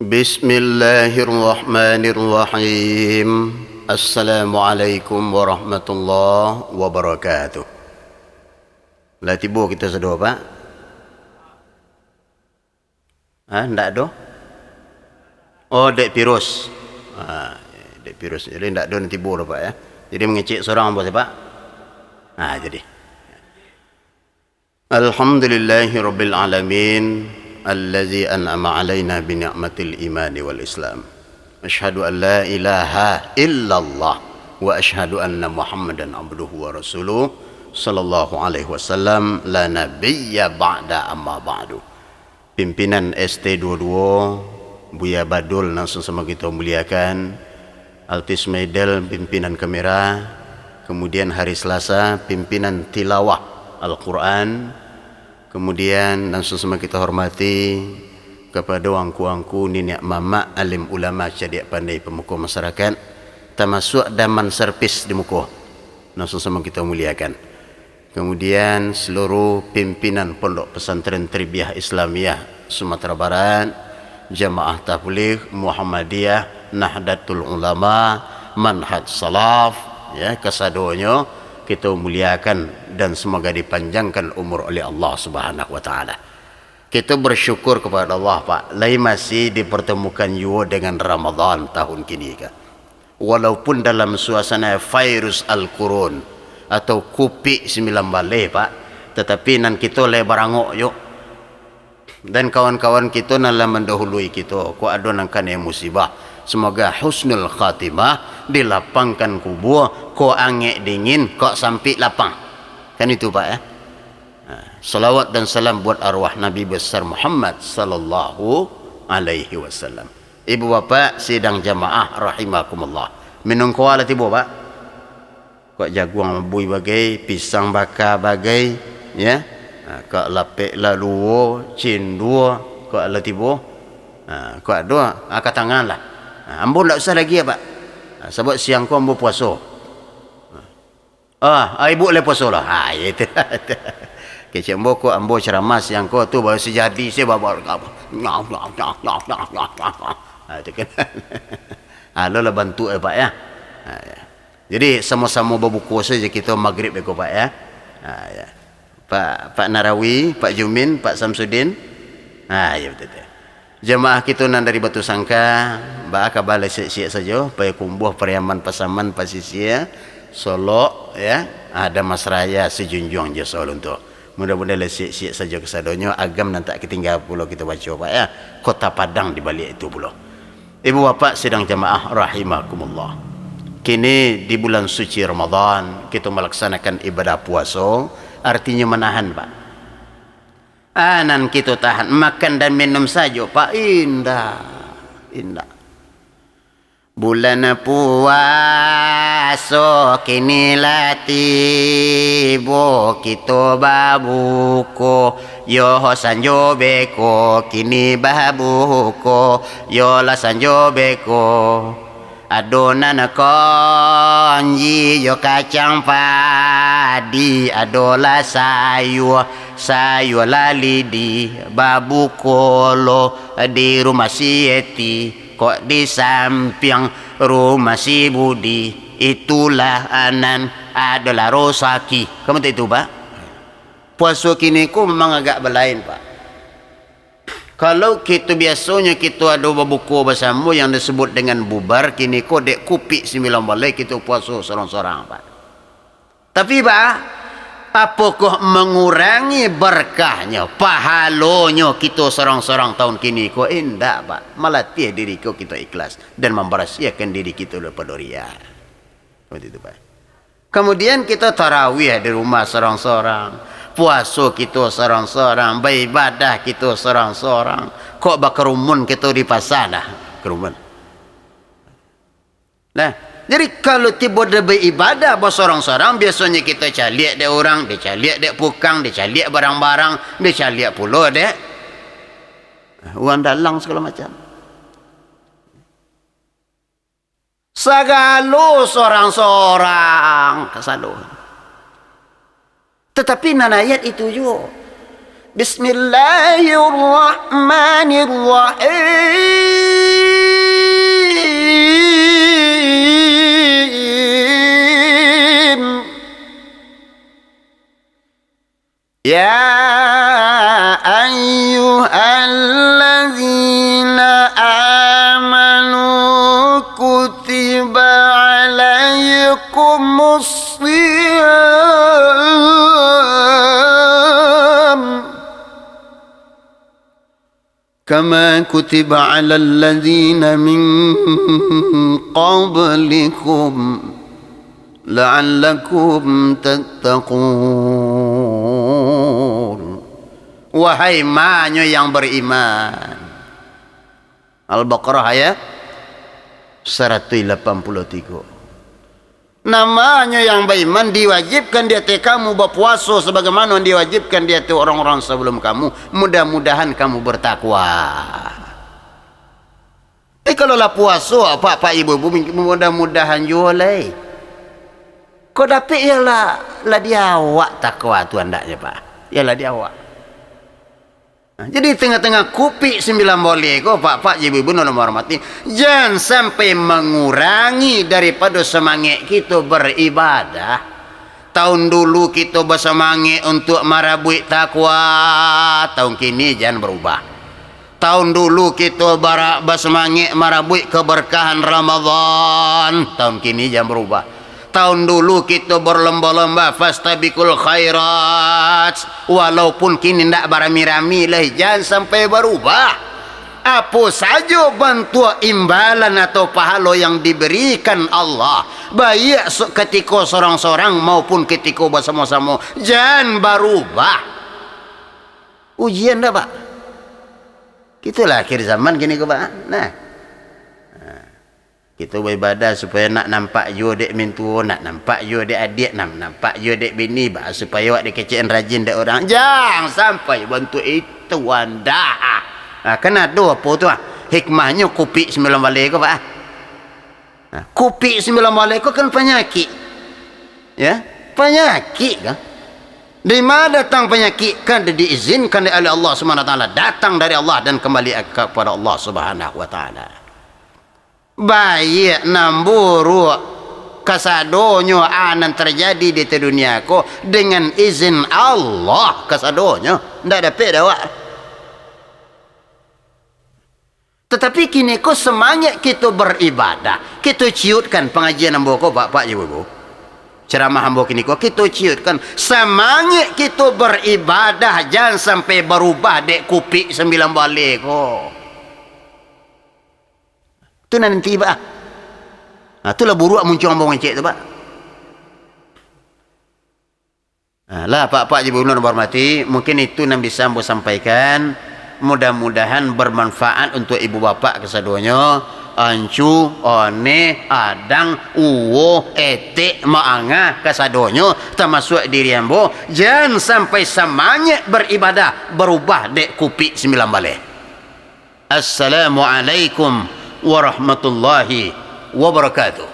Bismillahirrahmanirrahim. Assalamualaikum warahmatullahi wabarakatuh. Lah tiba kita sedua pak? Ndak ada? Oh, dek pirus. Dek pirus. Jadi ndak ada nanti tiba dah pak ya. Jadi mengecek seorang apa pak? Jadi. Alhamdulillahirabbil alamin. Allazi an'ama alaina bi ni'matil iman wal islam. Asyhadu an la ilaha illallah wa asyhadu anna Muhammadan abduhu wa rasuluh sallallahu alaihi wasallam la nabiyya ba'da amma ba'du. Pimpinan ST22 Buya Badul langsung sama kita muliakan. Altis Medel pimpinan kamera, kemudian hari Selasa pimpinan tilawah Al-Quran. Kemudian langsung sama kita hormati kepada wangku-wangku, nenek mama, alim ulama, cerdik pandai pemuka masyarakat, termasuk daman servis di muka. Langsung sama kita muliakan. Kemudian seluruh pimpinan Pondok Pesantren Tarbiyah Islamiyah Sumatera Barat, Jamaah Tabligh Muhammadiyah, Nahdlatul Ulama, Manhaj Salaf, ya, kesadonya kita muliakan dan semoga dipanjangkan umur oleh Allah Subhanahu wa taala. Kita bersyukur kepada Allah Pak, lain masih dipertemukan juga dengan Ramadan tahun kini Kak. Walaupun dalam suasana virus Al-Qurun atau Covid-19 Pak, tetapi nan kita le barangok yuk. Dan kawan-kawan kita nala mendahului kita, ko ada nang kan musibah. Semoga husnul khatimah, dilapangkan kubur, ko angin dingin, ko sampai lapang. Kan itu Pak ya. Salawat dan salam buat arwah Nabi besar Muhammad sallallahu alaihi wasallam. Ibu bapa sidang jamaah rahimakumullah. Minum kuala tiba Pak. Ko jaguang bui bagai, pisang bakar bagai, ya. Ko lapik laluo, cinduo, ko ala tiba. Ko ada angkat tangan lah. Ambo tak usah lagi ya Pak. Sebab siang ku ambo puasa. Ibu le puasa lah. Itu. Kecik ambo ku ambo ceramah siang ku tu baru sejadi saya bawa apa. Itu kan. Lo lah bantu Pak ya. Jadi sama-sama berbuku saja kita maghrib ya Pak ya. Pak Narawi, Pak Jumin, Pak Samsudin. Ya betul. Jemaah kita nan dari Batu Sangka, bakal balik siap-siap saja, paya kumbuh Pariaman Pasaman Pasisia, Solok, ya, ada Mas Raya sejunjung je soal untuk. Mudah-mudahan siap-siap saja kesadonya, agam nanti ketinggal pulau kita baca Pak ya, Kota Padang di balik itu pulau. Ibu bapak sidang jemaah rahimakumullah. Kini di bulan suci Ramadan kita melaksanakan ibadah puasa, artinya menahan Pak. Nan kita tahan makan dan minum saja Pak, indah bulan puasa kini tiba kita babuko yo sanjo beko kini babuko yo la sanjo beko adonan konji yo kacang padi adola sayur lali babu kolo di rumah si Eti, kok di samping rumah si Budi, itulah anan adalah Rosaki. Kamu tahu itu Pak? Puasa kini ku memang agak berlain Pak. Kalau kita biasanya kita ada berbuku bersama yang disebut dengan bubar, kini ku dek kupi 9 balai kita puasa sorang-sorang Pak. Tapi Pak, apakah mengurangi berkahnya, pahalanya kita sorang-sorang tahun kini? Kok indah Pak, melatih diri kita ikhlas dan memberasiakan diri kita daripada riya. Seperti itu Pak. Kemudian kita tarawih di rumah sorang-sorang, puasa kita sorang-sorang, beribadah kita sorang-sorang. Kok berkerumun kita di pasar dah kerumun. Nah, jadi kalau tiba dia beribadah bersorang-sorang, biasanya kita caliak dia orang, dia caliak dia pukang, dia caliak barang-barang, dia caliak pula dia uang dalang segala macam. Segala sorang-sorang kesalahan. Tetapi nan ayat itu juga Bismillahirrahmanirrahim. Ya ayyuhalladzina amanu kutiba alaikumus shiyam kama kutiba alal ladzina min qablikum la'allakum tattaqun. Wahai manyo yang beriman. Al-Baqarah ayat 183. Namanya yang beriman diwajibkan dia kamu berpuasa sebagaimana diwajibkan dia orang-orang sebelum kamu. Mudah-mudahan kamu bertakwa. Kalau lah puasa pak ibu mudah-mudahan jualai. Kau dapat ialah dia awak takwa tu andaknya pak. Ialah dia awak. Jadi tengah-tengah kupik 9 boleh kau pak ibu nak hormati. Jangan sampai mengurangi daripada semangat kita beribadah. Tahun dulu kita bersemangat untuk marabuik takwa, tahun kini jangan berubah. Tahun dulu kita bersemangat marabuik keberkahan Ramadan, tahun kini jangan berubah. Tahun dulu kita berlomba-lomba fastabiqul khairat, walaupun kini tidak berami-rami lah, jangan sampai berubah. Apa saja bantuan imbalan atau pahala yang diberikan Allah, baik ketika seorang-seorang maupun ketika bersama-sama, jangan berubah. Ujian dah pak. Itulah akhir zaman gini ke pak. Kita beribadah supaya nak nampak you dek mintu, nak nampak you dek adik, nak nampak you dek bini, supaya awak dek kecil rajin dek orang. Jangan sampai bantu itu anda. Kena ada apa tu hikmahnya kupik 9 balik ke pak? Kupik 9 balik ke kan penyakit. Ya, penyakit kan? Dari mana datang penyakit? Kan diizinkan oleh Allah Subhanahu wa taala, datang dari Allah dan kembali kepada Allah Subhanahu wa taala. Baik namburu kasadonyo anan terjadi di dunia ko dengan izin Allah kasadonyo ndak ada pedawa. Tetapi kini ko semangat kita beribadah, kita ciutkan pengajian ambo ko pak ibu ceramah ambo kini ko kita ciutkan semangat kita beribadah, jangan sampai berubah dek kupik 9 balik ko. Itu nanti pak. Itulah buruk muncul ambang encik tu pak. Lah pak ibu nur hormati, mungkin itu yang bisa ambo sampaikan. Mudah-mudahan bermanfaat untuk ibu bapak kesaduanya. Ancu, one, adang, uwo, etik, maanga kesaduanya termasuk diri ambo. Jangan sampai semangat beribadah berubah dek kupik 9 balik. Assalamualaikum warahmatullahi wabarakatuh.